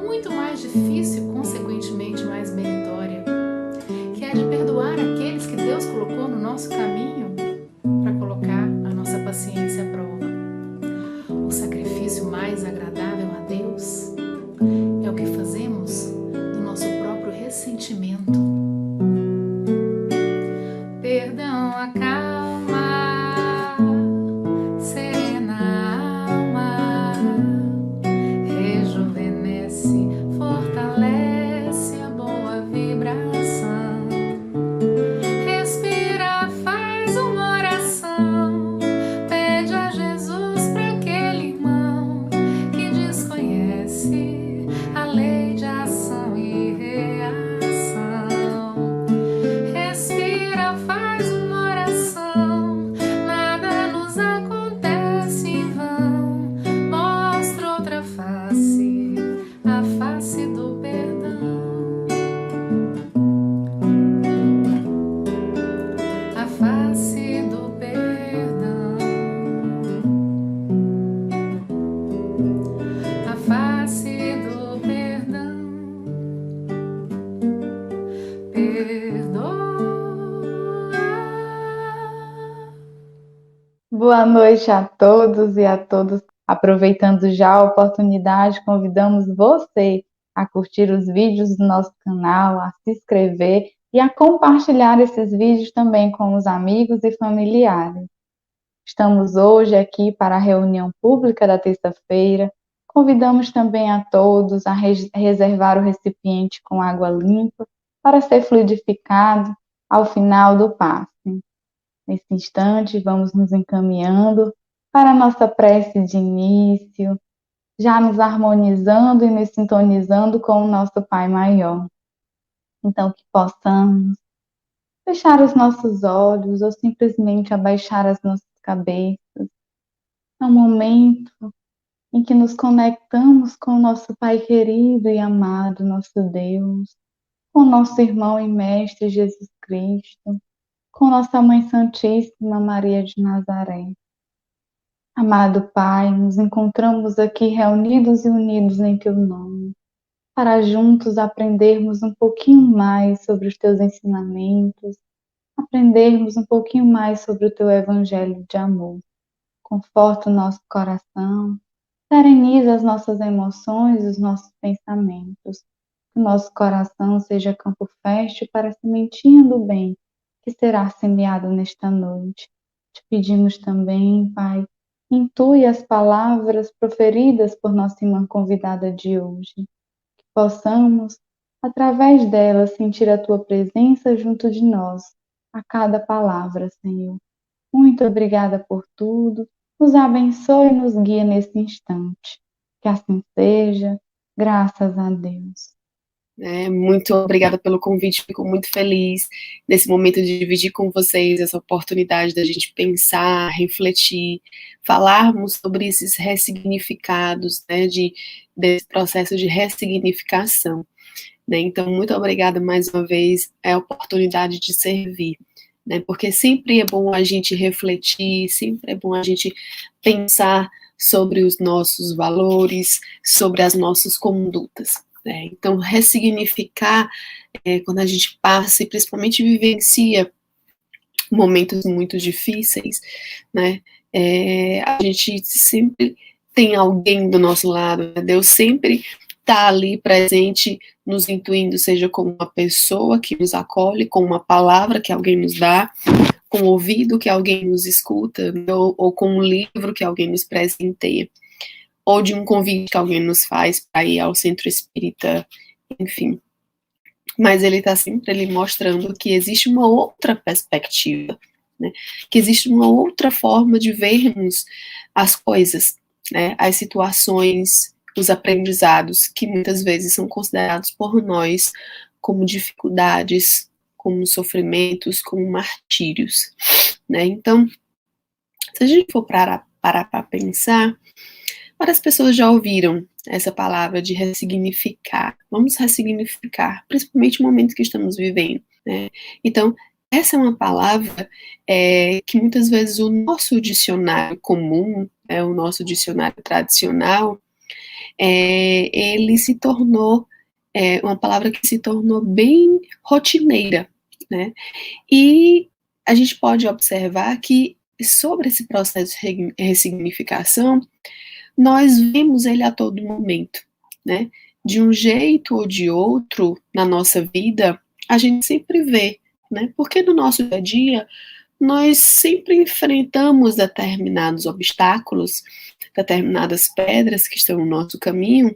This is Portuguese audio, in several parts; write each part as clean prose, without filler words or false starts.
muito mais difícil, consequentemente mais meritória, que é a de perdoar aqueles que Deus colocou no nosso caminho para colocar a nossa paciência à prova. O sacrifício mais agradável a Deus é o que fazemos do nosso próprio ressentimento. Perdão acalma, serena a alma, rejuvenesce, fortalece a boa vibração. Respira, faz uma oração, pede a Jesus para aquele irmão que desconhece a lei de ação e reação. Respira, faz uma oração, nada nos acontece em vão. Mostra outra face, a face do perdão. A face do perdão. A face do perdão. Perdoa. Boa noite a todos e a todas. Aproveitando já a oportunidade, convidamos você a curtir os vídeos do nosso canal, a se inscrever e a compartilhar esses vídeos também com os amigos e familiares. Estamos hoje aqui para a reunião pública da terça-feira. Convidamos também a todos a reservar o recipiente com água limpa para ser fluidificado ao final do passe. Nesse instante, vamos nos encaminhando para a nossa prece de início, já nos harmonizando e nos sintonizando com o nosso Pai Maior. Então, que possamos fechar os nossos olhos ou simplesmente abaixar as nossas cabeças. É um momento em que nos conectamos com o nosso Pai querido e amado, nosso Deus, com o nosso irmão e mestre Jesus Cristo, com nossa Mãe Santíssima Maria de Nazaré. Amado Pai, nos encontramos aqui reunidos e unidos em Teu nome, para juntos aprendermos um pouquinho mais sobre os Teus ensinamentos, aprendermos um pouquinho mais sobre o Teu Evangelho de amor. Conforta o nosso coração, sereniza as nossas emoções e os nossos pensamentos. Que o nosso coração seja campo fértil para a sementinha do bem que será semeado nesta noite. Te pedimos também, Pai, intui as palavras proferidas por nossa irmã convidada de hoje, que possamos, através delas, sentir a Tua presença junto de nós, a cada palavra, Senhor. Muito obrigada por tudo, nos abençoe e nos guia nesse instante. Que assim seja, graças a Deus. Muito obrigada pelo convite, fico muito feliz nesse momento de dividir com vocês essa oportunidade da gente pensar, refletir, falarmos sobre esses ressignificados, né, desse processo de ressignificação. Né? Então, muito obrigada mais uma vez, é a oportunidade de servir, né? Porque sempre é bom a gente refletir, sempre é bom a gente pensar sobre os nossos valores, sobre as nossas condutas. Então, ressignificar, quando a gente passa e principalmente vivencia momentos muito difíceis, né, a gente sempre tem alguém do nosso lado, né? Deus sempre está ali presente, nos intuindo, seja com uma pessoa que nos acolhe, com uma palavra que alguém nos dá, com o ouvido que alguém nos escuta, ou com um livro que alguém nos presenteia, ou de um convite que alguém nos faz para ir ao centro espírita, enfim. Mas ele está sempre ali mostrando que existe uma outra perspectiva, né? Que existe uma outra forma de vermos as coisas, né? As situações, os aprendizados, que muitas vezes são considerados por nós como dificuldades, como sofrimentos, como martírios, né? Então, se a gente for parar para pensar, várias pessoas já ouviram essa palavra de ressignificar. Vamos ressignificar, principalmente no momento que estamos vivendo, né? Então, essa é uma palavra que muitas vezes o nosso dicionário comum, o nosso dicionário tradicional, ele se tornou uma palavra que se tornou bem rotineira, né? E a gente pode observar que sobre esse processo de ressignificação, nós vemos ele a todo momento, né? De um jeito ou de outro na nossa vida, a gente sempre vê, né? Porque no nosso dia a dia, nós sempre enfrentamos determinados obstáculos, determinadas pedras que estão no nosso caminho,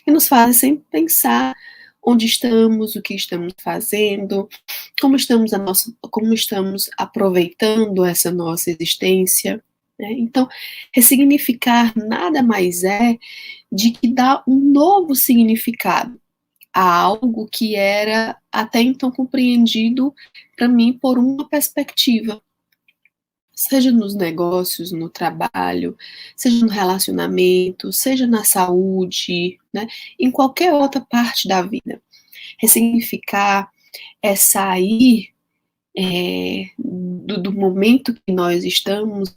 e nos fazem sempre pensar onde estamos, o que estamos fazendo, como estamos aproveitando essa nossa existência, né? Então, ressignificar nada mais é de que dá um novo significado a algo que era até então compreendido para mim por uma perspectiva, seja nos negócios, no trabalho, seja no relacionamento, seja na saúde, né, em qualquer outra parte da vida. Ressignificar é sair do momento que nós estamos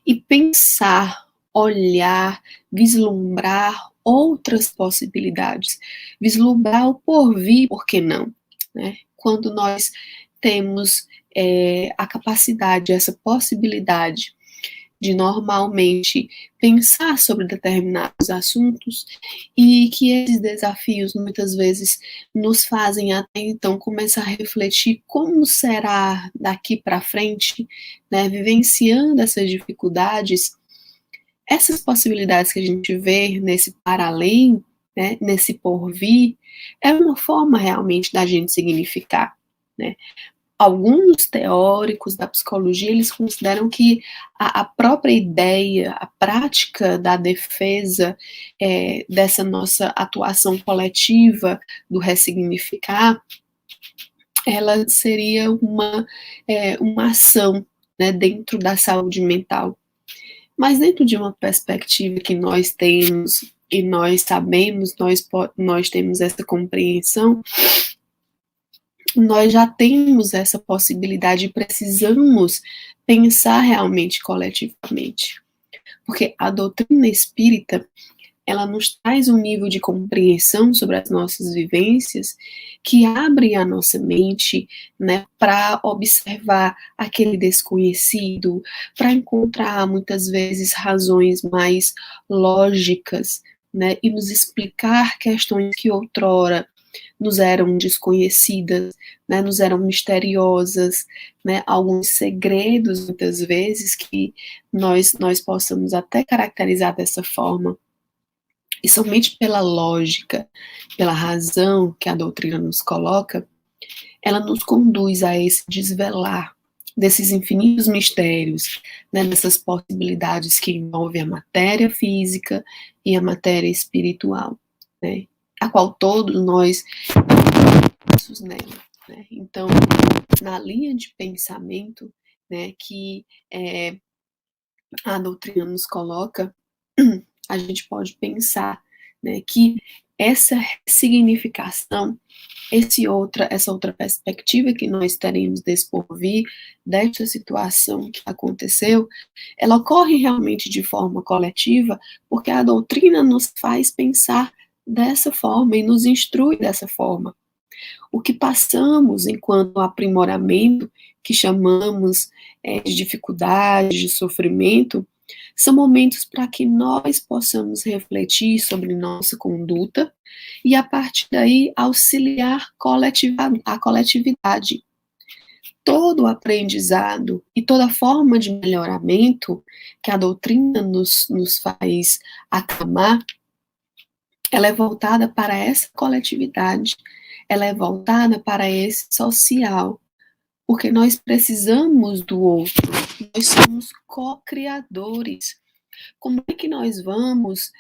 e pensar, olhar, vislumbrar outras possibilidades, vislumbrar o porvir, por que não? Né? Quando nós temos a capacidade, essa possibilidade de normalmente pensar sobre determinados assuntos e que esses desafios muitas vezes nos fazem até então começar a refletir como será daqui para frente, né, vivenciando essas dificuldades, essas possibilidades que a gente vê nesse para além, né, nesse porvir, é uma forma realmente da gente significar, né? Alguns teóricos da psicologia, eles consideram que a própria ideia, a prática da defesa dessa nossa atuação coletiva do ressignificar, ela seria uma ação, né, dentro da saúde mental. Mas dentro de uma perspectiva que nós temos e nós sabemos, nós temos essa compreensão, nós já temos essa possibilidade e precisamos pensar realmente coletivamente. Porque a doutrina espírita, ela nos traz um nível de compreensão sobre as nossas vivências que abre a nossa mente, né, para observar aquele desconhecido, para encontrar muitas vezes razões mais lógicas, né, e nos explicar questões que outrora nos eram desconhecidas, né, nos eram misteriosas, né, alguns segredos, muitas vezes, que nós possamos até caracterizar dessa forma. E somente pela lógica, pela razão que a doutrina nos coloca, ela nos conduz a esse desvelar desses infinitos mistérios, né, dessas possibilidades que envolvem a matéria física e a matéria espiritual, né, a qual todos nós estamos nela, né? Então, na linha de pensamento, né, que a doutrina nos coloca, a gente pode pensar, né, que essa significação, essa outra perspectiva que nós teremos desse porvir, desta situação que aconteceu, ela ocorre realmente de forma coletiva, porque a doutrina nos faz pensar dessa forma e nos instrui dessa forma. O que passamos enquanto aprimoramento, que chamamos de dificuldade, de sofrimento, são momentos para que nós possamos refletir sobre nossa conduta e, a partir daí, auxiliar a coletividade. Todo o aprendizado e toda forma de melhoramento que a doutrina nos faz aclamar, ela é voltada para essa coletividade, ela é voltada para esse social, porque nós precisamos do outro, nós somos co-criadores. Como é que nós vamos,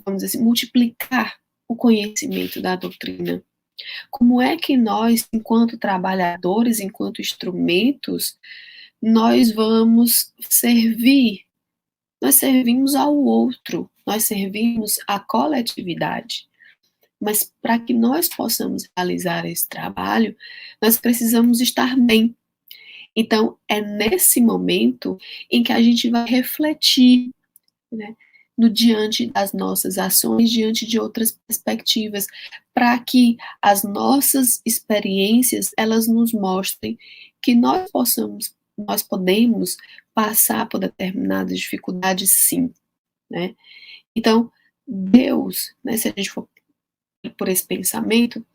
vamos dizer assim, multiplicar o conhecimento da doutrina? Como é que nós, enquanto trabalhadores, enquanto instrumentos, nós vamos servir? Nós servimos ao outro, nós servimos à coletividade. Mas para que nós possamos realizar esse trabalho, nós precisamos estar bem. Então, é nesse momento em que a gente vai refletir, né, no diante das nossas ações, diante de outras perspectivas, para que as nossas experiências, elas nos mostrem que nós podemos passar por determinadas dificuldades, sim, né? Então, Deus, né, se a gente for por esse pensamento,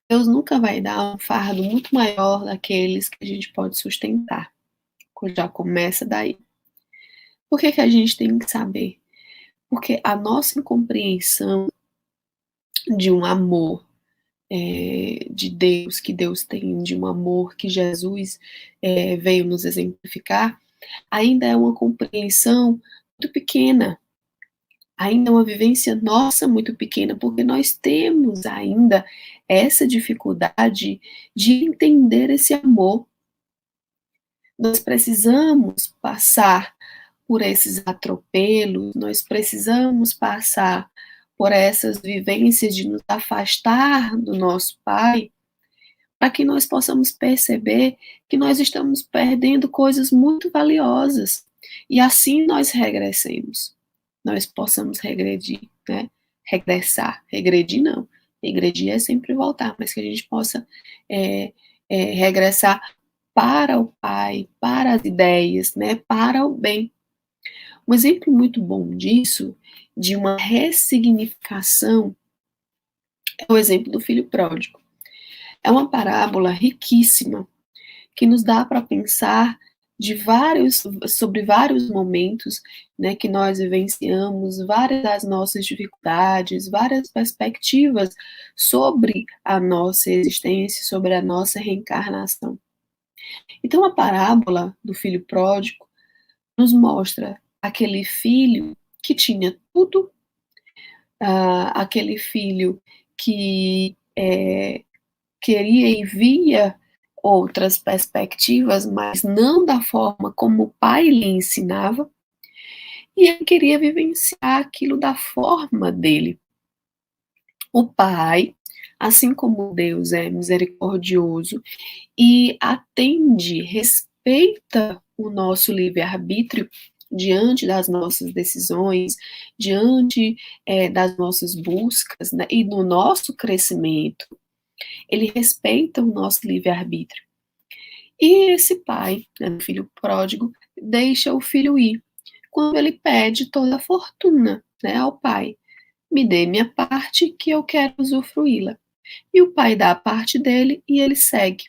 Deus nunca vai dar um fardo muito maior daqueles que a gente pode sustentar. Já começa daí. Por que a gente tem que saber? Porque a nossa incompreensão de um amor de Deus, que Deus tem, de um amor que Jesus veio nos exemplificar, ainda é uma compreensão muito pequena, ainda é uma vivência nossa muito pequena, porque nós temos ainda essa dificuldade de entender esse amor. Nós precisamos passar por esses atropelos, nós precisamos passar por essas vivências de nos afastar do nosso Pai, para que nós possamos perceber que nós estamos perdendo coisas muito valiosas. E assim nós regressemos. Nós possamos regredir, né? Regressar. Regredir não. Regredir é sempre voltar, mas que a gente possa regressar para o Pai, para as ideias, né? Para o bem. Um exemplo muito bom disso, de uma ressignificação, é o exemplo do filho pródigo. É uma parábola riquíssima, que nos dá para pensar sobre vários momentos, né, que nós vivenciamos, várias das nossas dificuldades, várias perspectivas sobre a nossa existência, sobre a nossa reencarnação. Então, a parábola do filho pródigo nos mostra aquele filho que tinha tudo, aquele filho que queria e via outras perspectivas, mas não da forma como o pai lhe ensinava, e ele queria vivenciar aquilo da forma dele. O pai, assim como Deus é misericordioso e atende, respeita o nosso livre-arbítrio diante das nossas decisões, diante das nossas buscas, né, e no nosso crescimento, ele respeita o nosso livre-arbítrio. E esse pai, né, o filho pródigo, deixa o filho ir. Quando ele pede toda a fortuna, né, ao pai, me dê minha parte que eu quero usufruí-la. E o pai dá a parte dele e ele segue.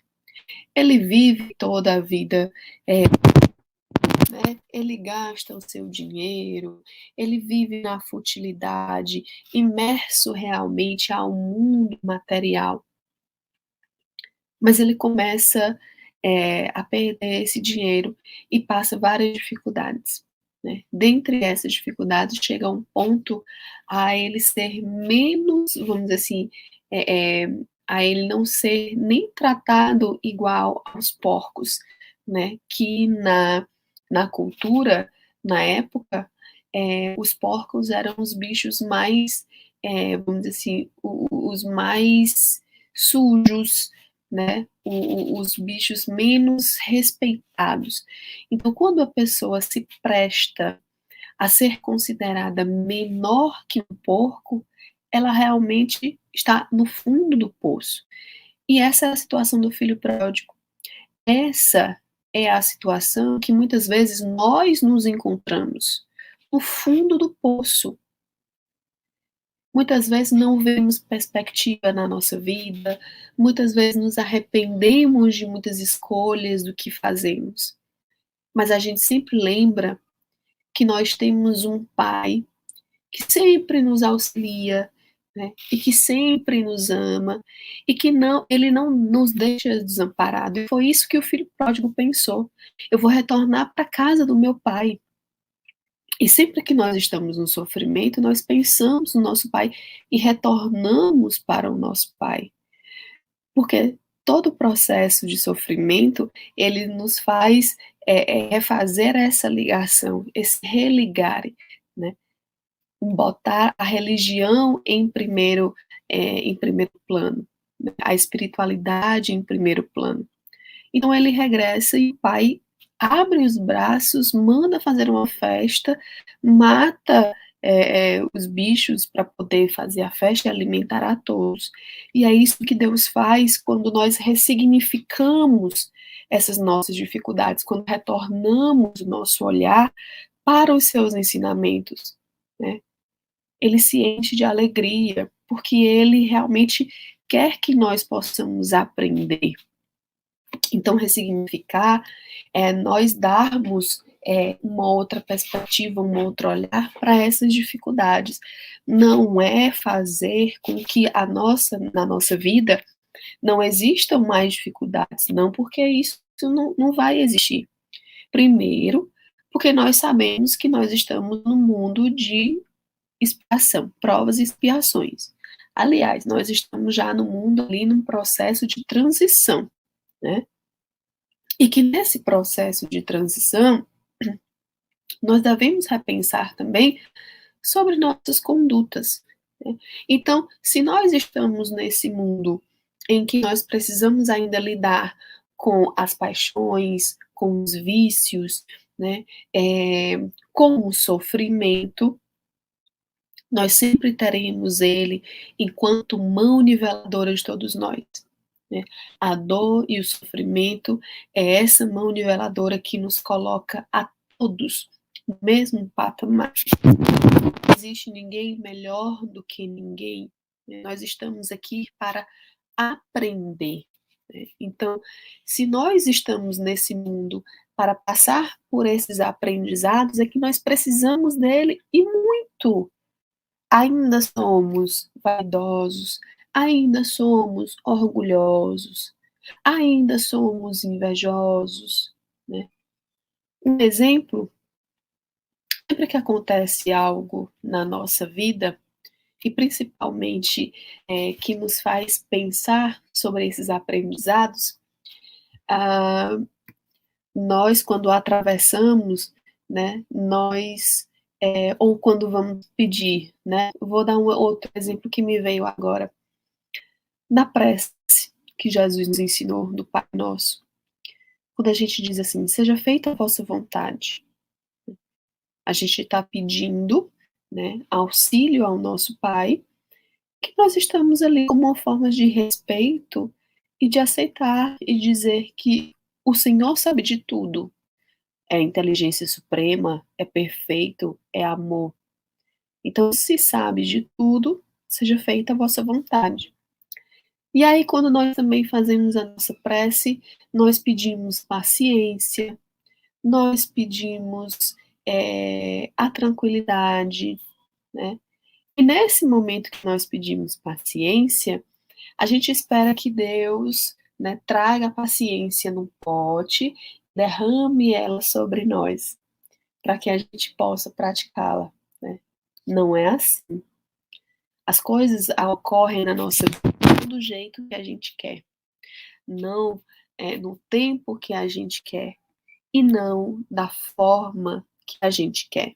Ele vive toda a vida, né, ele gasta o seu dinheiro, ele vive na futilidade, imerso realmente ao mundo material. Mas ele começa a perder esse dinheiro e passa várias dificuldades, né? Dentre essas dificuldades, chega a um ponto a ele ser menos, vamos dizer assim, a ele não ser nem tratado igual aos porcos, né? Que na cultura, na época, os porcos eram os bichos mais, vamos dizer assim, os mais sujos, né, os bichos menos respeitados. Então, quando a pessoa se presta a ser considerada menor que um porco, ela realmente está no fundo do poço. E essa é a situação do filho pródigo. Essa é a situação que muitas vezes nós nos encontramos, no fundo do poço. Muitas vezes não vemos perspectiva na nossa vida, muitas vezes nos arrependemos de muitas escolhas do que fazemos. Mas a gente sempre lembra que nós temos um Pai que sempre nos auxilia, né? E que sempre nos ama, e que ele não nos deixa desamparado. E foi isso que o filho pródigo pensou. Eu vou retornar para a casa do meu pai. E sempre que nós estamos no sofrimento, nós pensamos no nosso Pai e retornamos para o nosso Pai. Porque todo o processo de sofrimento, ele nos faz refazer essa ligação, esse religar, né? Botar a religião em primeiro plano, né? A espiritualidade em primeiro plano. Então ele regressa e o pai abre os braços, manda fazer uma festa, mata os bichos para poder fazer a festa e alimentar a todos. E é isso que Deus faz quando nós ressignificamos essas nossas dificuldades, quando retornamos o nosso olhar para os seus ensinamentos, né? Ele se enche de alegria, porque ele realmente quer que nós possamos aprender. Então, ressignificar é nós darmos uma outra perspectiva, um outro olhar para essas dificuldades. Não é fazer com que na nossa vida não existam mais dificuldades, não, porque isso não vai existir. Primeiro, porque nós sabemos que nós estamos num mundo de expiação, provas e expiações. Aliás, nós estamos já no mundo ali num processo de transição, né? E que nesse processo de transição, nós devemos repensar também sobre nossas condutas, né? Então, se nós estamos nesse mundo em que nós precisamos ainda lidar com as paixões, com os vícios, né, com o sofrimento, nós sempre teremos ele enquanto mão niveladora de todos nós, né? A dor e o sofrimento é essa mão niveladora que nos coloca a todos no mesmo patamar. Não existe ninguém melhor do que ninguém, né? Nós estamos aqui para aprender, né? Então, se nós estamos nesse mundo para passar por esses aprendizados, é que nós precisamos dele e muito. Ainda somos vaidosos, ainda somos orgulhosos, ainda somos invejosos, né? Um exemplo, sempre que acontece algo na nossa vida, e principalmente que nos faz pensar sobre esses aprendizados, nós, quando atravessamos, né, ou quando vamos pedir, né, vou dar um outro exemplo que me veio agora, na prece que Jesus nos ensinou do Pai Nosso, quando a gente diz assim, seja feita a vossa vontade, a gente está pedindo, né, auxílio ao nosso Pai, que nós estamos ali como uma forma de respeito e de aceitar e dizer que o Senhor sabe de tudo, é inteligência suprema, é perfeito, é amor. Então, se sabe de tudo, seja feita a vossa vontade. E aí, quando nós também fazemos a nossa prece, nós pedimos paciência, nós pedimos a tranquilidade, né? E nesse momento que nós pedimos paciência, a gente espera que Deus, né, traga a paciência num pote, derrame ela sobre nós, para que a gente possa praticá-la, né? Não é assim. As coisas ocorrem na nossa vida do jeito que a gente quer, não no tempo que a gente quer e não da forma que a gente quer.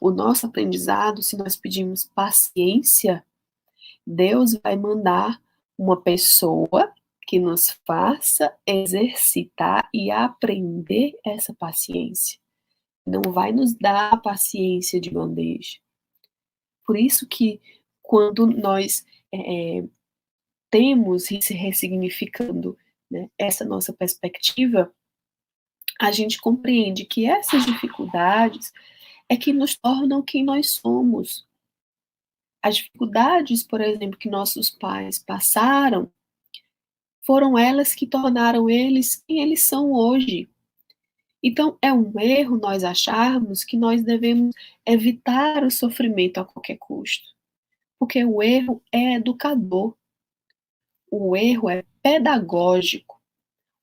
O nosso aprendizado, se nós pedimos paciência, Deus vai mandar uma pessoa que nos faça exercitar e aprender essa paciência. Não vai nos dar a paciência de bandeja. Por isso que quando nós temos e se ressignificando, né, essa nossa perspectiva, a gente compreende que essas dificuldades é que nos tornam quem nós somos. As dificuldades, por exemplo, que nossos pais passaram, foram elas que tornaram eles quem eles são hoje. Então, é um erro nós acharmos que nós devemos evitar o sofrimento a qualquer custo, porque o erro é educador, o erro é pedagógico,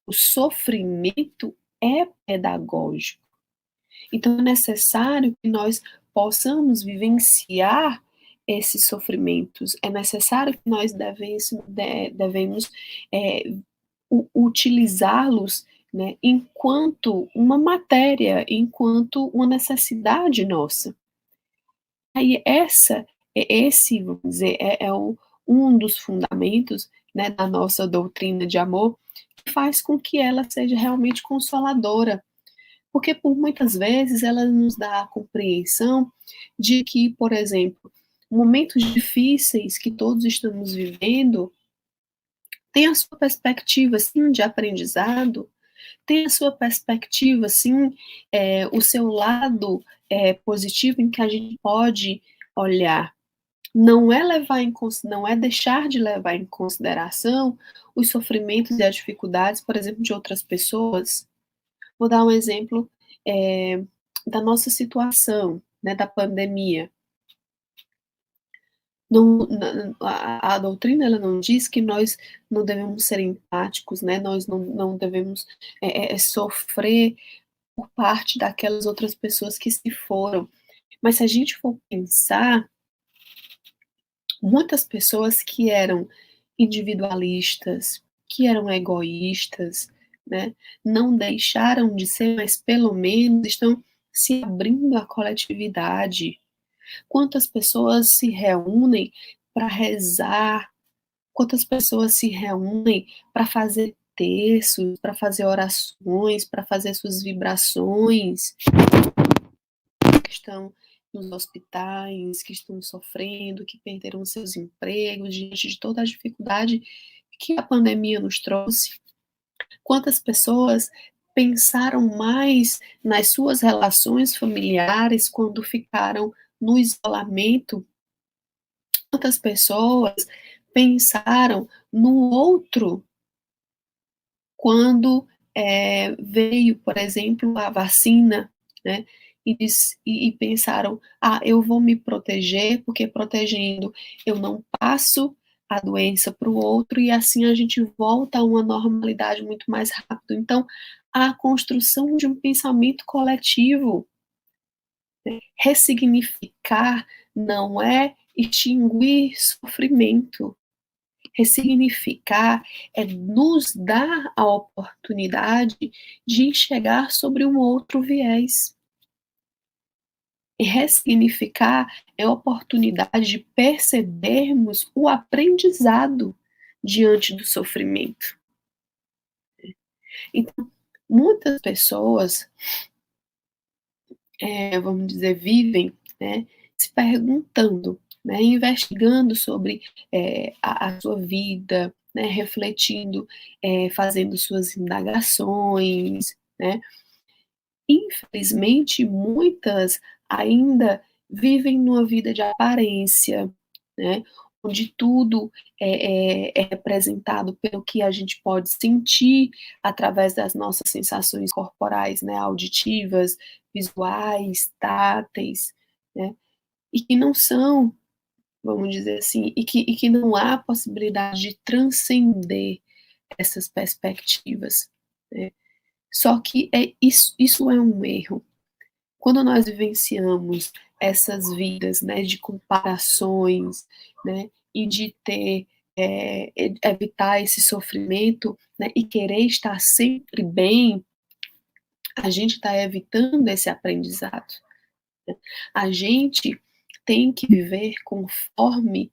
o sofrimento é pedagógico. Então, é necessário que nós possamos vivenciar esses sofrimentos, é necessário que nós devemos utilizá-los, né, enquanto uma matéria, enquanto uma necessidade nossa. Aí esse, vamos dizer, um dos fundamentos, né, da nossa doutrina de amor, faz com que ela seja realmente consoladora. Porque por muitas vezes ela nos dá a compreensão de que, por exemplo, momentos difíceis que todos estamos vivendo tem a sua perspectiva, sim, de aprendizado, tem a sua perspectiva, sim, o seu lado positivo em que a gente pode olhar. Não é deixar de levar em consideração os sofrimentos e as dificuldades, por exemplo, de outras pessoas. Vou dar um exemplo da nossa situação, né, da pandemia. Não, a doutrina ela não diz que nós não devemos ser empáticos, né? Nós não devemos sofrer por parte daquelas outras pessoas que se foram. Mas se a gente for pensar, muitas pessoas que eram individualistas, que eram egoístas, né, não deixaram de ser, mas pelo menos estão se abrindo à coletividade. Quantas pessoas se reúnem para rezar? Quantas pessoas se reúnem para fazer terços, para fazer orações, para fazer suas vibrações? Que estão nos hospitais, que estão sofrendo, que perderam seus empregos diante de toda a dificuldade que a pandemia nos trouxe. Quantas pessoas pensaram mais nas suas relações familiares quando ficaram no isolamento? Quantas pessoas pensaram no outro quando veio, por exemplo, a vacina, né? E pensaram, eu vou me proteger, porque protegendo eu não passo a doença para o outro, e assim a gente volta a uma normalidade muito mais rápido. Então, a construção de um pensamento coletivo, né? Ressignificar não é extinguir sofrimento. Ressignificar é nos dar a oportunidade de enxergar sobre um outro viés. E ressignificar é a oportunidade de percebermos o aprendizado diante do sofrimento. Então, muitas pessoas, vamos dizer, vivem, né, se perguntando, né, investigando sobre a sua vida, né, refletindo, fazendo suas indagações, né. Infelizmente, muitas ainda vivem numa vida de aparência, né, onde tudo é representado pelo que a gente pode sentir através das nossas sensações corporais, né, auditivas, visuais, táteis, né, e que não são, vamos dizer assim, e que não há possibilidade de transcender essas perspectivas, né. Só que isso é um erro. Quando nós vivenciamos essas vidas, né, de comparações, né, e de ter, evitar esse sofrimento, né, e querer estar sempre bem, a gente está evitando esse aprendizado, né. A gente tem que viver conforme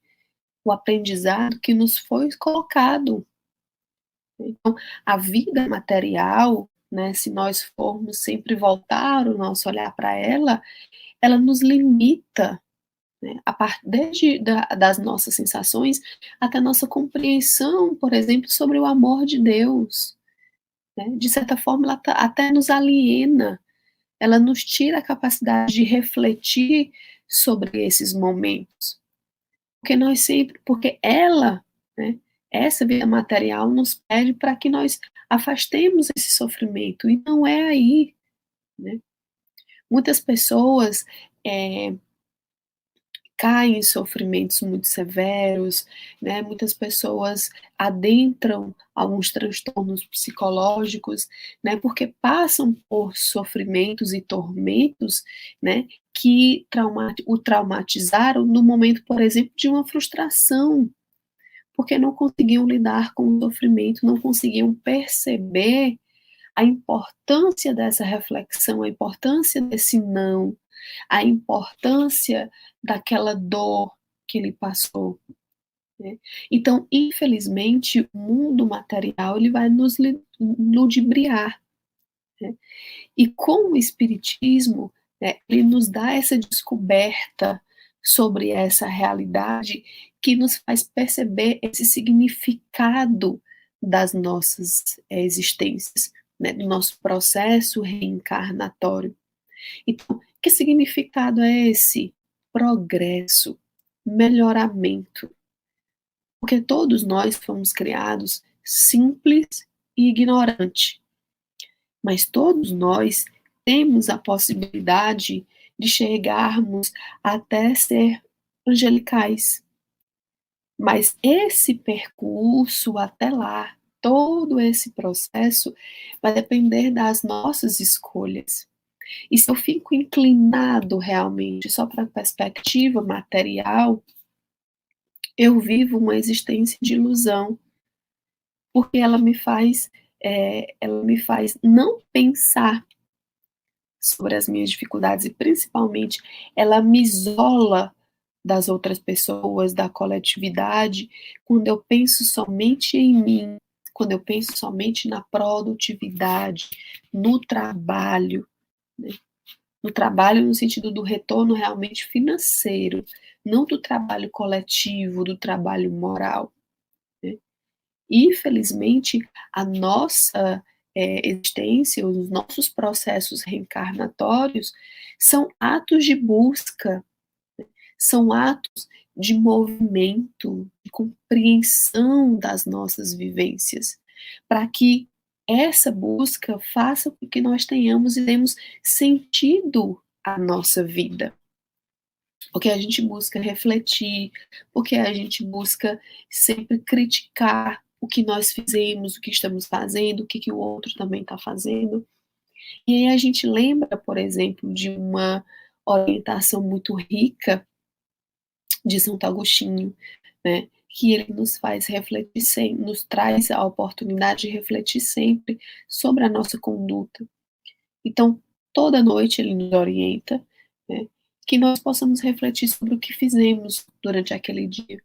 o aprendizado que nos foi colocado. Então, a vida material, né, se nós formos sempre voltar o nosso olhar para ela, ela nos limita, né, desde das nossas sensações até a nossa compreensão, por exemplo, sobre o amor de Deus, né. De certa forma, ela até nos aliena, ela nos tira a capacidade de refletir sobre esses momentos. Porque ela, né, essa vida material nos pede para que nós afastemos esse sofrimento, e não é aí, né. Muitas pessoas, caem em sofrimentos muito severos, né, muitas pessoas adentram alguns transtornos psicológicos, né, porque passam por sofrimentos e tormentos, né, que o traumatizaram no momento, por exemplo, de uma frustração, porque não conseguiam lidar com o sofrimento, não conseguiam perceber a importância dessa reflexão, a importância desse não, a importância daquela dor que ele passou. né? Então, infelizmente, o mundo material ele vai nos ludibriar, né? E com o Espiritismo, né, ele nos dá essa descoberta sobre essa realidade que nos faz perceber esse significado das nossas existências, né, do nosso processo reencarnatório. Então, que significado é esse? Progresso, melhoramento. Porque todos nós fomos criados simples e ignorante, mas todos nós temos a possibilidade de chegarmos até ser angelicais. Mas esse percurso até lá, todo esse processo, vai depender das nossas escolhas. E se eu fico inclinado realmente só para a perspectiva material, eu vivo uma existência de ilusão, porque ela me faz não pensar sobre as minhas dificuldades e principalmente ela me isola das outras pessoas, da coletividade, quando eu penso somente em mim, quando eu penso somente na produtividade, no trabalho, né? No trabalho no sentido do retorno realmente financeiro, não do trabalho coletivo, do trabalho moral, né? Infelizmente, a nossa existência, os nossos processos reencarnatórios são atos de busca, são atos de movimento, de compreensão das nossas vivências, para que essa busca faça com que nós tenhamos e demos sentido à nossa vida. Porque a gente busca refletir, porque a gente busca sempre criticar o que nós fizemos, o que estamos fazendo, o que o outro também está fazendo. E aí a gente lembra, por exemplo, de uma orientação muito rica de Santo Agostinho, né, que ele nos faz refletir sempre, nos traz a oportunidade de refletir sempre sobre a nossa conduta. Então, toda noite ele nos orienta, né, que nós possamos refletir sobre o que fizemos durante aquele dia.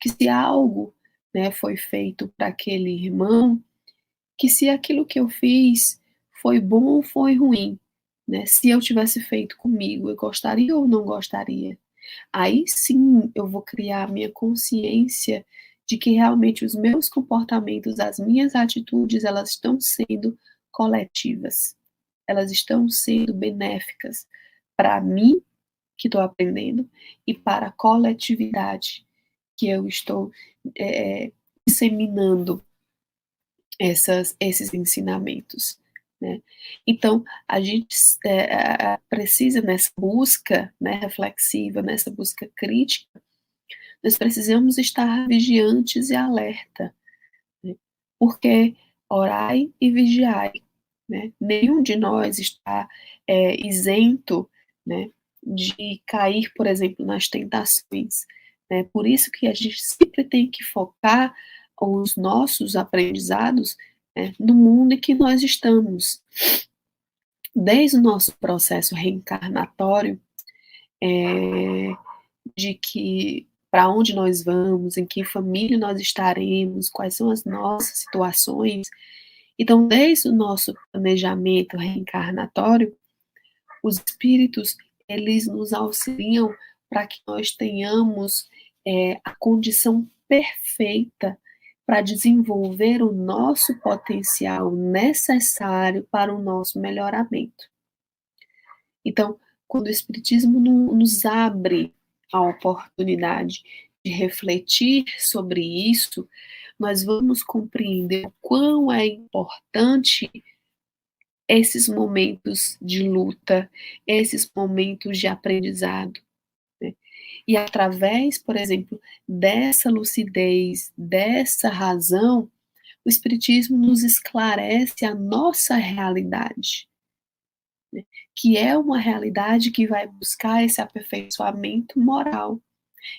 Que se algo, né, foi feito para aquele irmão, que se aquilo que eu fiz foi bom ou foi ruim, né, se eu tivesse feito comigo, eu gostaria ou não gostaria. Aí sim eu vou criar a minha consciência de que realmente os meus comportamentos, as minhas atitudes, elas estão sendo coletivas, elas estão sendo benéficas para mim, que estou aprendendo, e para a coletividade, que eu estou disseminando esses ensinamentos, né? Então, a gente precisa, nessa busca, né, reflexiva, nessa busca crítica, nós precisamos estar vigiantes e alerta, né? Porque orai e vigiai, né? Nenhum de nós está isento, né, de cair, por exemplo, nas tentações, né? Por isso que a gente sempre tem que focar os nossos aprendizados, né, no mundo em que nós estamos. Desde o nosso processo reencarnatório, de que para onde nós vamos, em que família nós estaremos, quais são as nossas situações. Então, desde o nosso planejamento reencarnatório, os espíritos, eles nos auxiliam para que nós tenhamos a condição perfeita para desenvolver o nosso potencial necessário para o nosso melhoramento. Então, quando o Espiritismo nos abre a oportunidade de refletir sobre isso, nós vamos compreender o quão é importante esses momentos de luta, esses momentos de aprendizado, né? E através, por exemplo, dessa lucidez, dessa razão, o Espiritismo nos esclarece a nossa realidade, né? Que é uma realidade que vai buscar esse aperfeiçoamento moral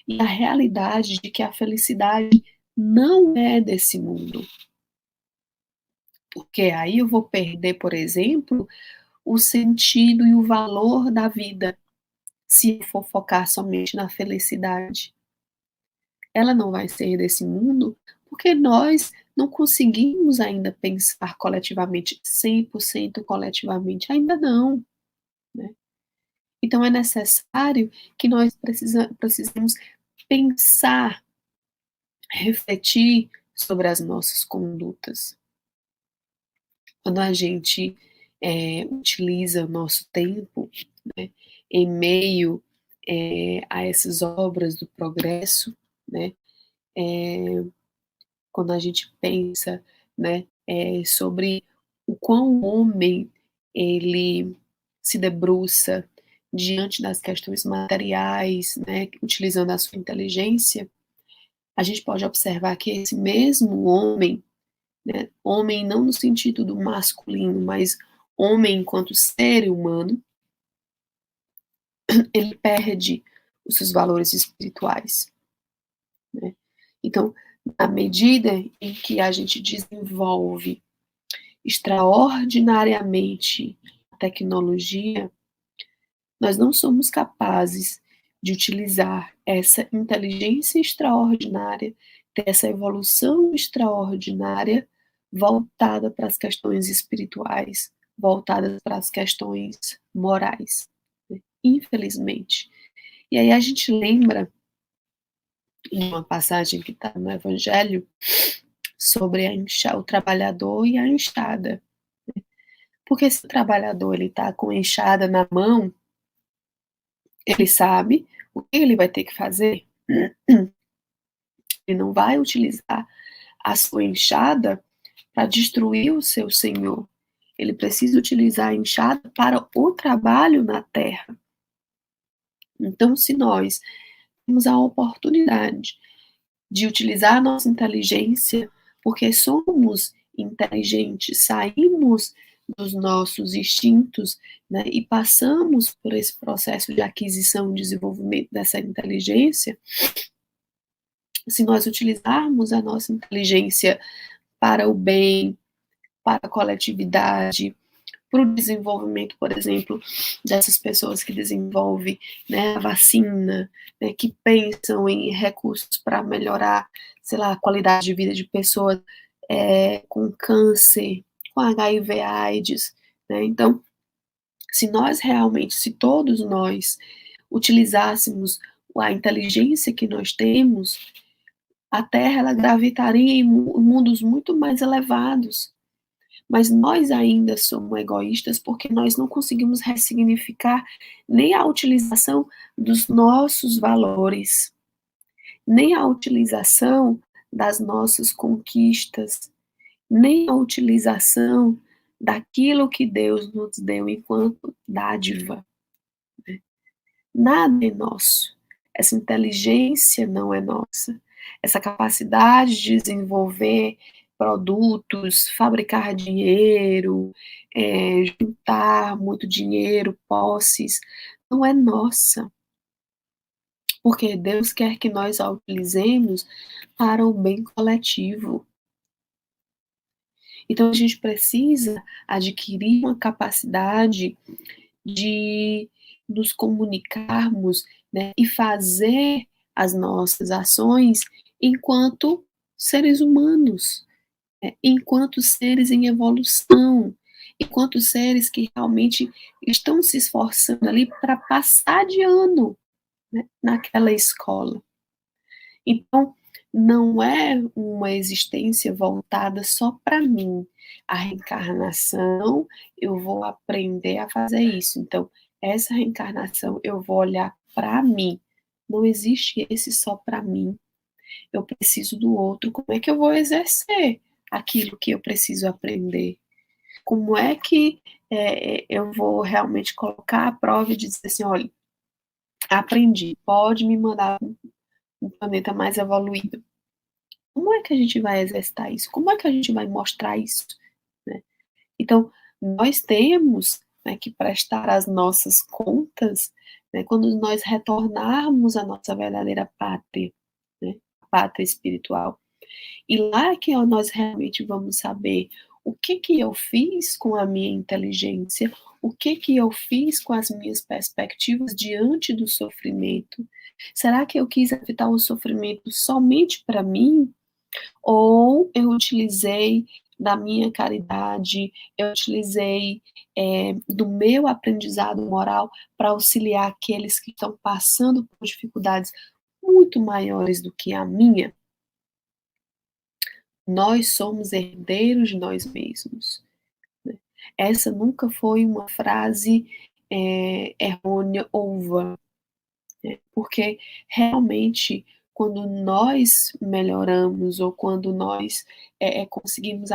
e a realidade de que a felicidade não é desse mundo. Porque aí eu vou perder, por exemplo, o sentido e o valor da vida, se eu for focar somente na felicidade. ela não vai ser desse mundo, porque nós não conseguimos ainda pensar coletivamente, 100% coletivamente, ainda não, né? Então é necessário que nós precisemos pensar, refletir sobre as nossas condutas. Quando a gente utiliza o nosso tempo, né, em meio a essas obras do progresso, né, quando a gente pensa, né, sobre o quão o homem ele se debruça diante das questões materiais, né, utilizando a sua inteligência, a gente pode observar que esse mesmo homem, né, homem não no sentido do masculino, mas homem enquanto ser humano, ele perde os seus valores espirituais, né? Então, na medida em que a gente desenvolve extraordinariamente a tecnologia, nós não somos capazes de utilizar essa inteligência extraordinária, ter essa evolução extraordinária voltada para as questões espirituais, voltada para as questões morais, né? Infelizmente. E aí a gente lembra uma passagem que está no Evangelho sobre o trabalhador e a enxada. Porque se o trabalhador ele está com a enxada na mão, ele sabe o que ele vai ter que fazer. Ele não vai utilizar a sua enxada para destruir o seu senhor. Ele precisa utilizar a enxada para o trabalho na terra. Então, se nós temos a oportunidade de utilizar a nossa inteligência, porque somos inteligentes, saímos dos nossos instintos, né, e passamos por esse processo de aquisição e desenvolvimento dessa inteligência, se nós utilizarmos a nossa inteligência para o bem, para a coletividade, para o desenvolvimento, por exemplo, dessas pessoas que desenvolvem, né, a vacina, né, que pensam em recursos para melhorar, sei lá, a qualidade de vida de pessoas com câncer, com HIV, AIDS, né? Então, se todos nós utilizássemos a inteligência que nós temos, a Terra ela gravitaria em mundos muito mais elevados. Mas nós ainda somos egoístas porque nós não conseguimos ressignificar nem a utilização dos nossos valores, nem a utilização das nossas conquistas, nem a utilização daquilo que Deus nos deu enquanto dádiva. Nada é nosso. Essa inteligência não é nossa. Essa capacidade de desenvolver produtos, fabricar dinheiro, juntar muito dinheiro, posses, não é nossa. Porque Deus quer que nós a utilizemos para o bem coletivo. Então a gente precisa adquirir uma capacidade de nos comunicarmos, né, e fazer as nossas ações enquanto seres humanos, né, enquanto seres em evolução, enquanto seres que realmente estão se esforçando ali para passar de ano, né, naquela escola. Então, não é uma existência voltada só para mim. A reencarnação, eu vou aprender a fazer isso. Então, essa reencarnação, eu vou olhar para mim. Não existe esse só para mim. Eu preciso do outro. Como é que eu vou exercer aquilo que eu preciso aprender? Como é que eu vou realmente colocar a prova e dizer assim, olha, aprendi, pode me mandar um planeta mais evoluído. Como é que a gente vai exercitar isso? Como é que a gente vai mostrar isso? Né? Então, nós temos, né, que prestar as nossas contas, né, quando nós retornarmos à nossa verdadeira pátria, né, a pátria espiritual. E lá que nós realmente vamos saber o que eu fiz com a minha inteligência, o que eu fiz com as minhas perspectivas diante do sofrimento, Será que eu quis evitar o sofrimento somente para mim? Ou eu utilizei da minha caridade, eu utilizei do meu aprendizado moral para auxiliar aqueles que estão passando por dificuldades muito maiores do que a minha? Nós somos herdeiros de nós mesmos. Né? Essa nunca foi uma frase errônea ou vã, né? Porque realmente, quando nós melhoramos ou quando nós conseguimos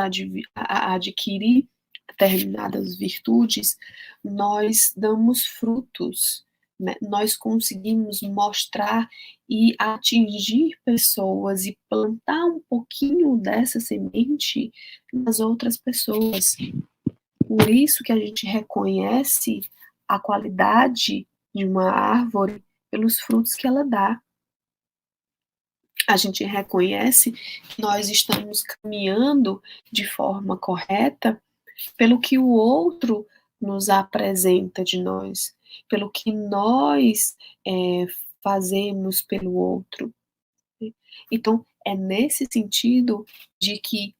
adquirir determinadas virtudes, nós damos frutos, né? Nós conseguimos mostrar e atingir pessoas e plantar um pouquinho dessa semente nas outras pessoas. Por isso que a gente reconhece a qualidade de uma árvore pelos frutos que ela dá. A gente reconhece que nós estamos caminhando de forma correta pelo que o outro nos apresenta de nós, pelo que nós fazemos pelo outro. Então, é nesse sentido de que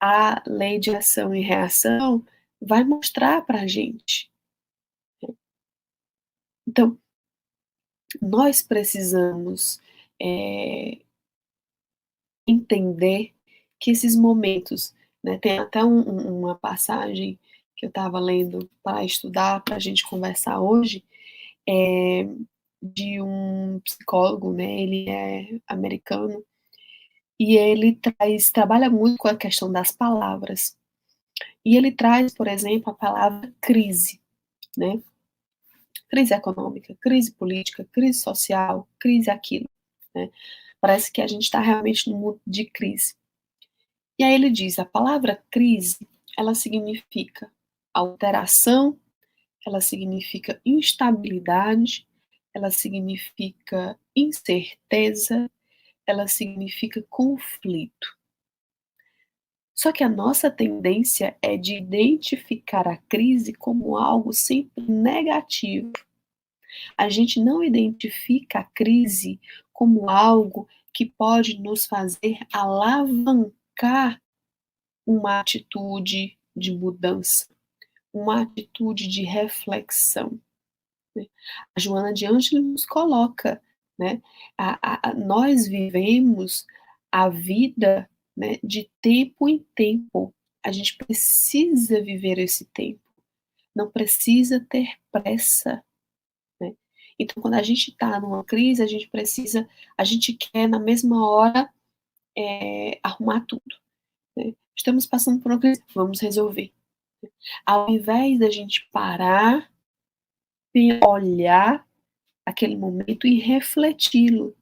a lei de ação e reação vai mostrar para a gente. Então, nós precisamos entender que esses momentos, né, tem até uma passagem que eu estava lendo para estudar, para a gente conversar hoje, de um psicólogo, né, ele é americano, e ele trabalha muito com a questão das palavras. E ele traz, por exemplo, a palavra crise, né? Crise econômica, crise política, crise social, crise aquilo, né? Parece que a gente está realmente num mundo de crise. E aí ele diz, a palavra crise, ela significa alteração, ela significa instabilidade, ela significa incerteza, ela significa conflito. Só que a nossa tendência é de identificar a crise como algo sempre negativo. A gente não identifica a crise como algo que pode nos fazer alavancar uma atitude de mudança, uma atitude de reflexão. Né? A Joana de Ângeles nos coloca, né? Nós vivemos a vida, né, de tempo em tempo. A gente precisa viver esse tempo. Não precisa ter pressa. Né? Então, quando a gente está numa crise, a gente quer na mesma hora arrumar tudo. Né? Estamos passando por uma crise, vamos resolver. Ao invés da gente parar, olhar aquele momento e refleti-lo.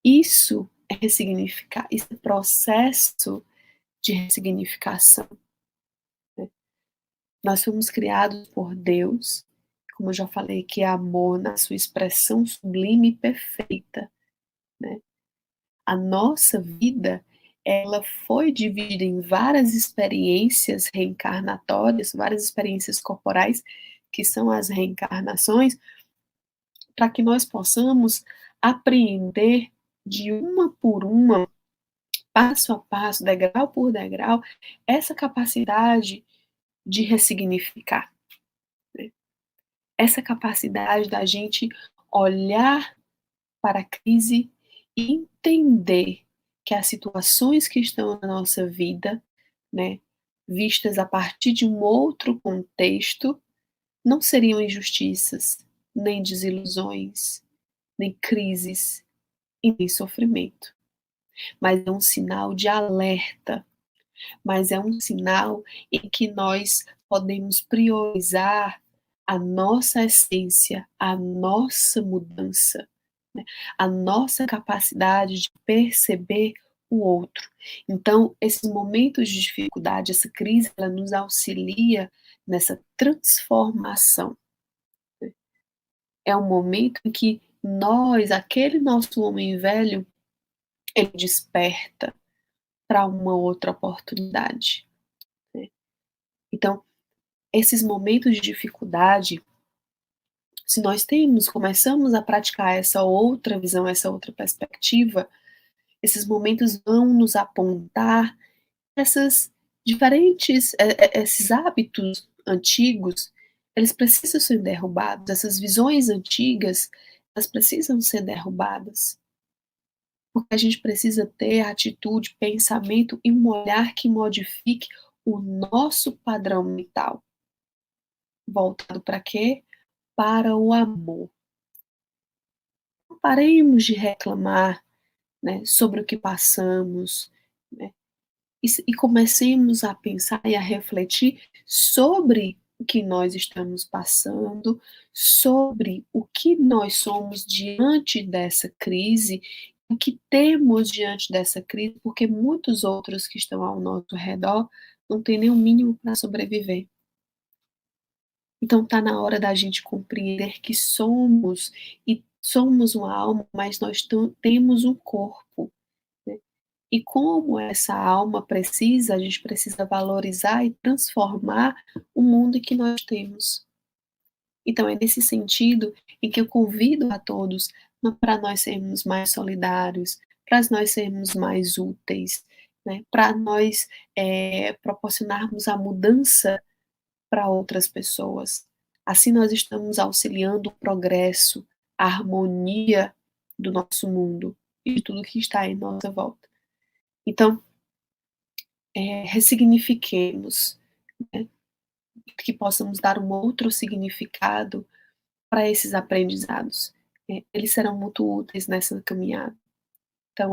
Isso é ressignificar, esse processo de ressignificação. Né? Nós fomos criados por Deus, como eu já falei, que é amor na sua expressão sublime e perfeita. Né? A nossa vida, ela foi dividida em várias experiências reencarnatórias, várias experiências corporais, que são as reencarnações, para que nós possamos apreender de uma por uma, passo a passo, degrau por degrau, essa capacidade de ressignificar. Né? Essa capacidade da gente olhar para a crise e entender que as situações que estão na nossa vida, né, vistas a partir de um outro contexto, não seriam injustiças, nem desilusões, nem crises e nem sofrimento. Mas é um sinal de alerta, mas é um sinal em que nós podemos priorizar a nossa essência, a nossa mudança, né? A nossa capacidade de perceber o outro. Então, esses momentos de dificuldade, essa crise, ela nos auxilia nessa transformação. Né? É um momento em que nós, aquele nosso homem velho, ele desperta para uma outra oportunidade. Né? Então, esses momentos de dificuldade se nós começamos a praticar essa outra visão, essa outra perspectiva, esses momentos vão nos apontar essas diferentes, esses hábitos antigos, eles precisam ser derrubados, essas visões antigas, elas precisam ser derrubadas. Porque a gente precisa ter atitude, pensamento e um olhar que modifique o nosso padrão mental. Voltado para quê? Para o amor. Não paremos de reclamar, né, sobre o que passamos, né, e comecemos a pensar e a refletir sobre o que nós estamos passando, sobre o que nós somos diante dessa crise, o que temos diante dessa crise, porque muitos outros que estão ao nosso redor não têm nem o mínimo para sobreviver. Então está na hora da gente compreender que somos uma alma, mas nós temos um corpo. Né? E como essa alma a gente precisa valorizar e transformar o mundo que nós temos. Então é nesse sentido em que eu convido a todos para nós sermos mais solidários, para nós sermos mais úteis, né? Para nós proporcionarmos a mudança para outras pessoas. Assim nós estamos auxiliando o progresso, a harmonia do nosso mundo e de tudo que está em nossa volta. Então, ressignifiquemos, né? Que possamos dar um outro significado para esses aprendizados. Eles serão muito úteis nessa caminhada. Então,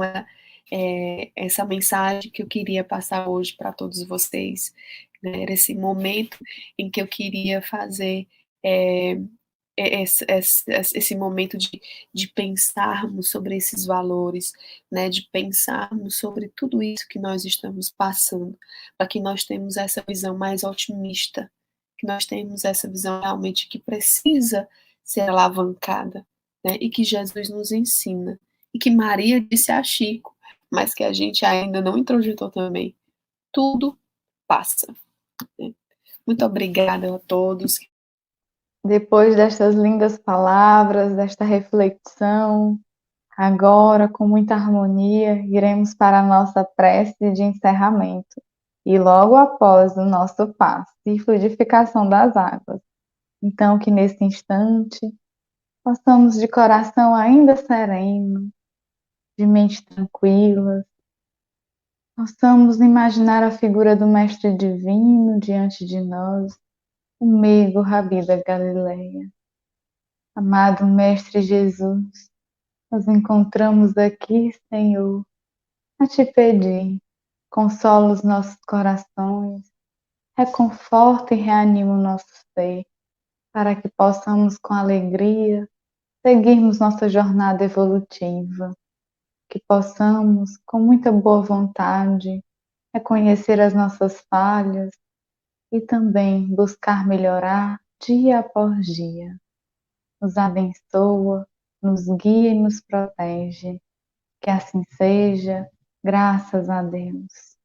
essa mensagem que eu queria passar hoje para todos vocês, né, era esse momento em que eu queria fazer esse momento de pensarmos sobre esses valores, né, de pensarmos sobre tudo isso que nós estamos passando, para que nós tenhamos essa visão mais otimista, que nós tenhamos essa visão realmente que precisa ser alavancada, né, e que Jesus nos ensina, e que Maria disse a Chico, mas que a gente ainda não introjetou também. Tudo passa. Né? Muito obrigada a todos. Depois destas lindas palavras, desta reflexão, agora, com muita harmonia, iremos para a nossa prece de encerramento e logo após o nosso passe e fluidificação das águas. Então, que nesse instante possamos de coração ainda sereno, de mente tranquila, possamos imaginar a figura do Mestre Divino diante de nós, o meigo Rabi da Galileia. Amado Mestre Jesus, nos encontramos aqui, Senhor, a te pedir, consola os nossos corações, reconforta e reanima o nosso ser, para que possamos com alegria seguirmos nossa jornada evolutiva, que possamos, com muita boa vontade, reconhecer as nossas falhas e também buscar melhorar dia após dia. Nos abençoa, nos guia e nos protege. Que assim seja, graças a Deus.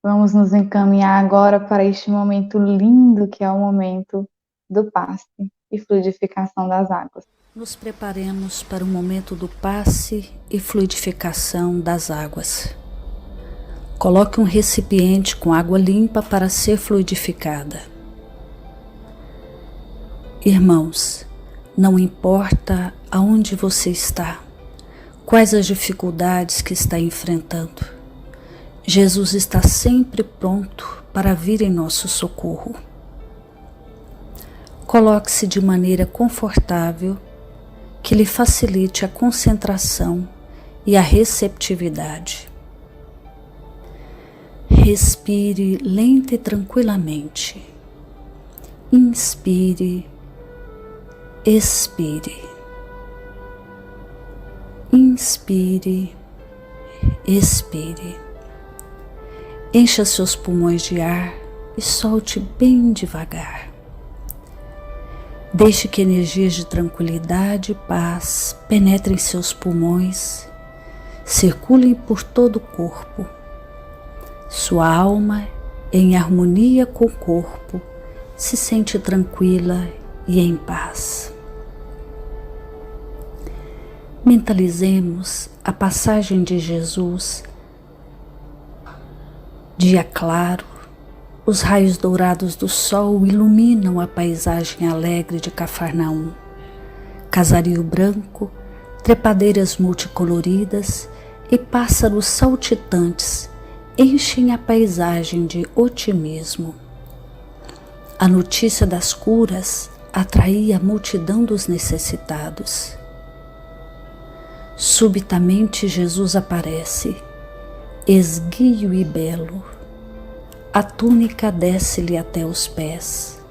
Vamos nos encaminhar agora para este momento lindo que é o momento do passe e fluidificação das águas. Nos preparemos para o momento do passe e fluidificação das águas. Coloque um recipiente com água limpa para ser fluidificada. Irmãos, não importa aonde você está, quais as dificuldades que está enfrentando, Jesus está sempre pronto para vir em nosso socorro. Coloque-se de maneira confortável, que lhe facilite a concentração e a receptividade. Respire lenta e tranquilamente. Inspire, expire. Inspire, expire. Encha seus pulmões de ar e solte bem devagar. Deixe que energias de tranquilidade e paz penetrem seus pulmões, circulem por todo o corpo. Sua alma, em harmonia com o corpo, se sente tranquila e em paz. Mentalizemos a passagem de Jesus, dia claro, os raios dourados do sol iluminam a paisagem alegre de Cafarnaum. Casario branco, trepadeiras multicoloridas e pássaros saltitantes enchem a paisagem de otimismo. A notícia das curas atraía a multidão dos necessitados. Subitamente Jesus aparece, esguio e belo. A túnica desce-lhe até os pés.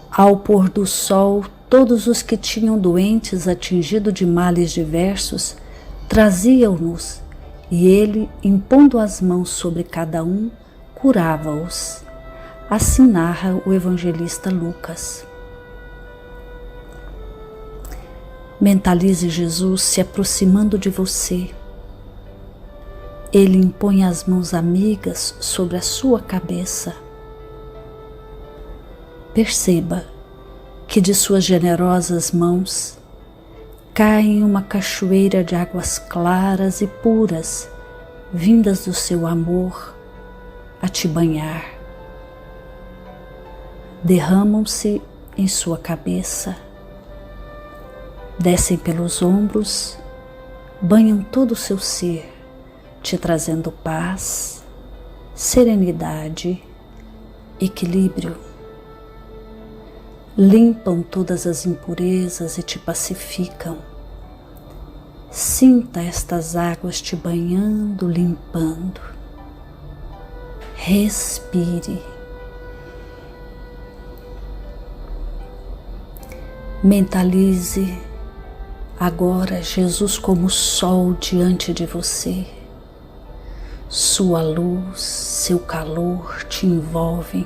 Ao pôr do sol, todos os que tinham doentes atingidos de males diversos traziam-nos, e ele, impondo as mãos sobre cada um, curava-os. Assim narra o evangelista Lucas. Mentalize Jesus se aproximando de você. Ele impõe as mãos amigas sobre a sua cabeça. Perceba que de suas generosas mãos caem uma cachoeira de águas claras e puras, vindas do seu amor a te banhar. Derramam-se em sua cabeça, descem pelos ombros, banham todo o seu ser, te trazendo paz, serenidade, equilíbrio. Limpam todas as impurezas e te pacificam. Sinta estas águas te banhando, limpando. Respire. Mentalize agora Jesus como sol diante de você. Sua luz, seu calor te envolvem.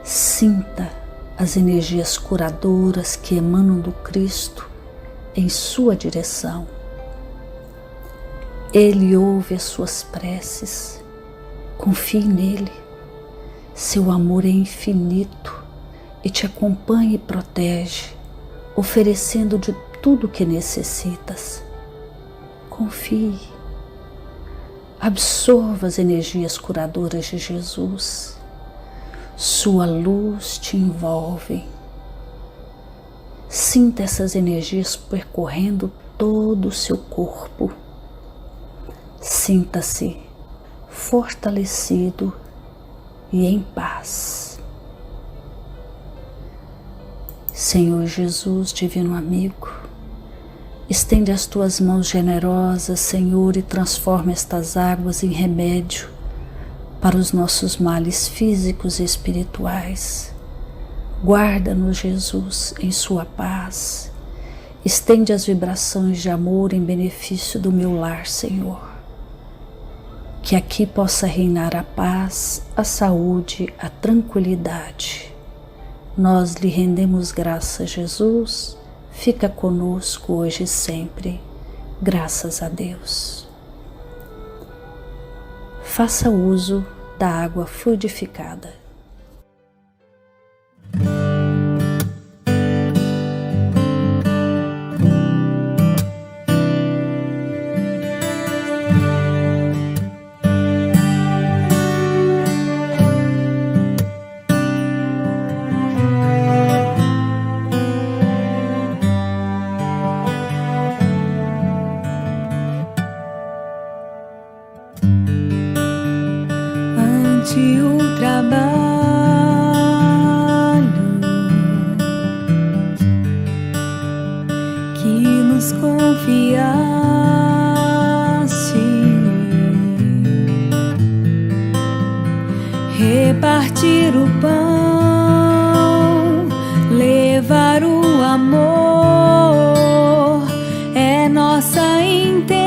Sinta as energias curadoras que emanam do Cristo em sua direção. Ele ouve as suas preces. Confie nele. Seu amor é infinito e te acompanha e protege, oferecendo de tudo o que necessitas. Confie. Absorva as energias curadoras de Jesus. Sua luz te envolve. Sinta essas energias percorrendo todo o seu corpo. Sinta-se fortalecido e em paz. Senhor Jesus, divino amigo, estende as tuas mãos generosas, Senhor, e transforma estas águas em remédio para os nossos males físicos e espirituais. Guarda-nos, Jesus, em sua paz. Estende as vibrações de amor em benefício do meu lar, Senhor. Que aqui possa reinar a paz, a saúde, a tranquilidade. Nós lhe rendemos graças, Jesus. Fica conosco hoje e sempre. Graças a Deus. Faça uso da água fluidificada. O trabalho que nos confiaste, repartir o pão, levar o amor é nossa intenção.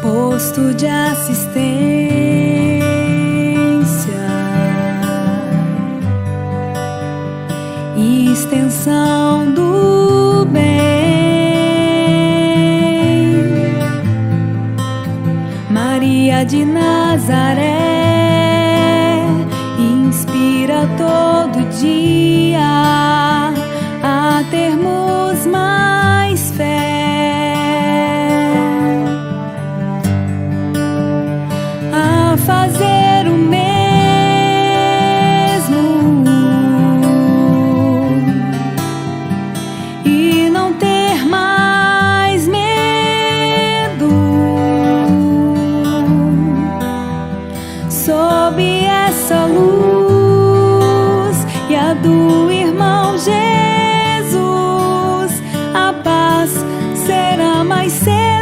Posto de assistência, extensão do bem. Maria de Nazaré, inspira todo dia a termos mais fé, a fazer o mesmo e não ter mais medo. Sob essa luz e a do irmão Jesus, a paz será mais cedo.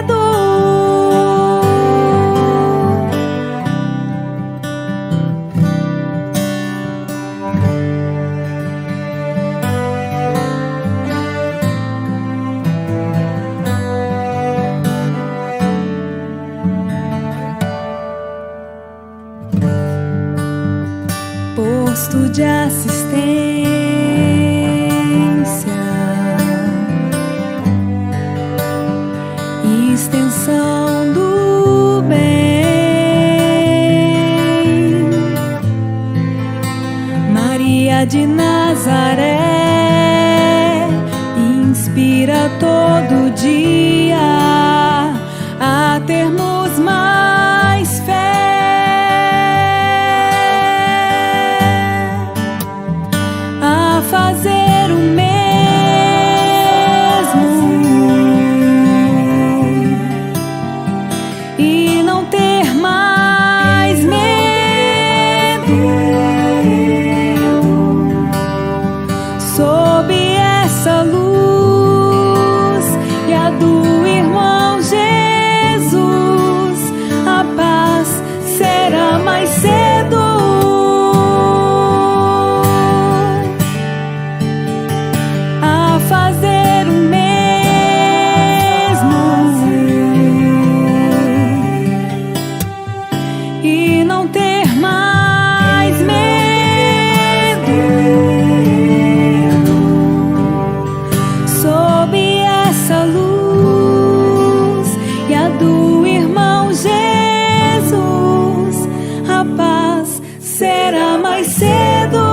Posto de assistência, extensão do bem. Maria de Nazaré, inspira todo dia a termos mais fé, a fazer o mesmo e não ter mais medo. Sob essa luz e a do irmão Jesus, a paz será mais cedo. A fazer o mesmo e não ter mais medo. Sob essa luz e a do irmão Jesus, a paz será mais cedo.